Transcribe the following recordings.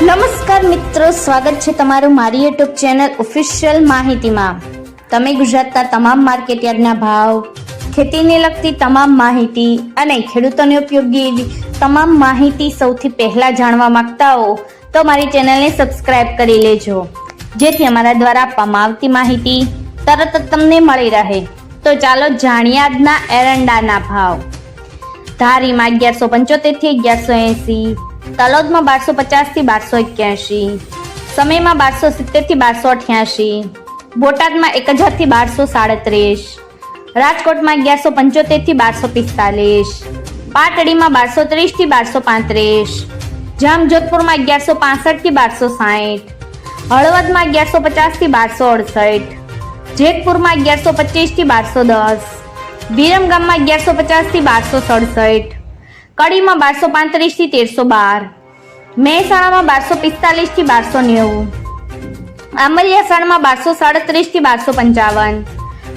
નમસ્કાર મિત્રો, સ્વાગત છે તમારું મારી યુટ્યુબ ચેનલ ઓફિશિયલ માહિતીમાં। તમે ગુજરાતના તમામ માર્કેટયાર્ડના ભાવ, ખેતીને લગતી તમામ માહિતી અને ખેડૂતોને ઉપયોગી એવી તમામ માહિતી સૌથી પહેલા જાણવા માંગતા હો તો મારી ચેનલને સબસ્ક્રાઇબ કરી લેજો, જેથી અમારા દ્વારા આપવામાં આવતી માહિતી તરત જ તમને મળી રહે। તો ચાલો જાણીએ આજના એરંડાના ભાવ। ધારીમાં 1175 થી 1180, તલોદમાં 1250 થી 1281, સમયમાં 1270 થી 1288, બોટાદમાં 1000 થી 1237, રાજકોટમાં 1175 થી 1245, પાટડીમાં 1230 થી 1235, જામજોધપુરમાં 1165 થી 1260, હળવદમાં 1150 થી 1268, જેતપુરમાં 1125 થી 1210, વિરમગામમાં 1150 થી 1267, કડીમાં 1235 થી 1312, મહેસાણામાં 1245 થી 1290, આંબલિયાસાણમાં 1237 થી 1255,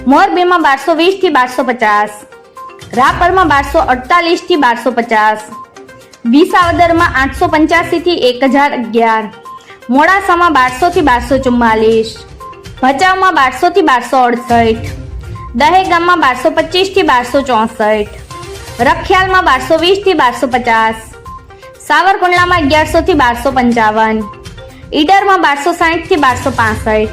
મોરબીમાં 1220 થી 1250, રાપરમાં 1248 થી 1250, વિસાવદરમાં 885 થી 1011, મોડાસામાં 1200 થી 1244, ભચાઉમાં 1200 થી 1268, દહેગામમાં 1225 થી 1264, રખિયાલમાં 1220 થી 1250, સાવરકુંડલામાં 1100 થી 1255, ઈડરમાં 1260 થી 1265,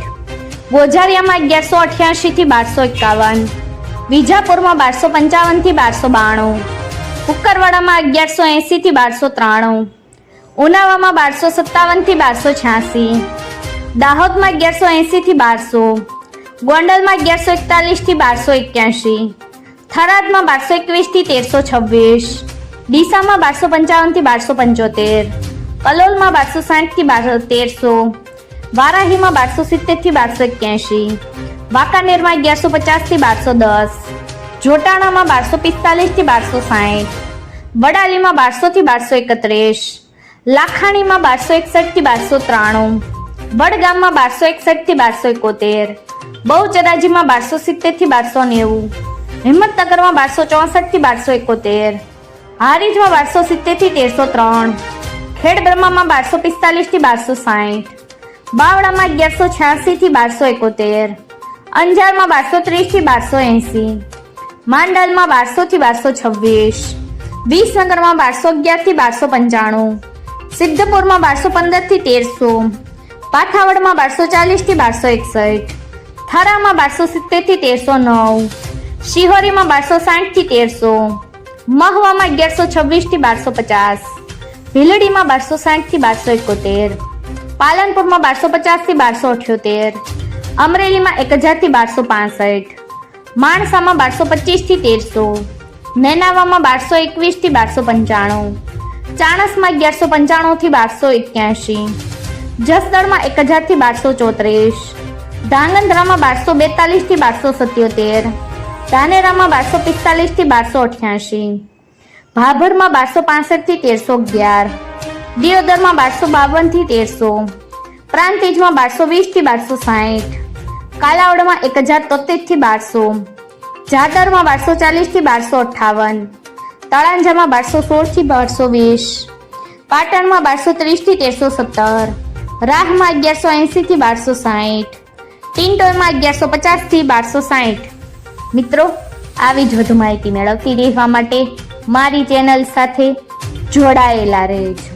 ગોઝારિયામાં 1188 થી 1251, વિજાપુરમાં 1255 થી 1292, કુકરવાડામાં 1180 થી 1293, ઉનાવામાં 1257 થી 1286, દાહોદમાં 1180 થી 1200, ગોંડલમાં 1141 થી 1281, થરાદમાં 1221 થી 1326, ડીસામાં 1255 થી 1275, કલોલમાં 1260 થી 1300, વારાહીમાં 1270 થી 1281, વાંકાનેરમાં 1150 થી 1210, જોટાણામાં 1245 થી 1260, વડાલીમાં 1200 થી 1231, લાખાણીમાં 1261 થી 1293, વડગામમાં 1261 થી 1271, બહુચરાજીમાં 1270 થી 1290, હિંમતનગરમાં 1264 થી 1271, હારીજમાં 1270 થી 1303, ખેડબ્રહ્મામાં 1245 થી 1260, બાવળામાં 1186 થી 1271, અંજારમાં 1230 થી 1280, માંડલમાં 1200 થી 1226, વિસનગરમાં 1211 થી 1295, સિદ્ધપુરમાં 1215 થી 1300, પાથાવડમાં 1240 થી 1261, થરામાં 1270 થી 1309, શિહોરીમાં 1260 થી 1300, મહવામાં 1126 થી 1250, ભીલડીમાં 1260 થી 1271, પાલનપુરમાં 1250 થી 1278, અમરેલીમાં 1000 થી 1265, માણસામાં 1225 થી 1300, નેનાવામાં 1221 થી 1295, ચાણસમાં 1195 થી 1281, જસદણમાં 1000 થી 1234, ધાંગધ્રામાં 1242 થી 1277, ધાનેરામાં 1245 થી 1288, ભાભરમાં 1265 થી 1311, દિયોદરમાં 1252 થી 1300, પ્રાંતિજમાં 1220 થી 1260, કાલાવડમાં 1073 થી 1200, જાદરમાં 1240 થી 1258, તળાંજામાં 1216 થી 1220, પાટણમાં 1230 થી 1317, રાહમાં 1180 થી 1260, ટિન્ટોયમાં 1150 થી 1260। મિત્રો, આવી જ વધુ માહિતી મેળવતી રહેવા માટે મારી ચેનલ સાથે જોડાયેલા રહેજો।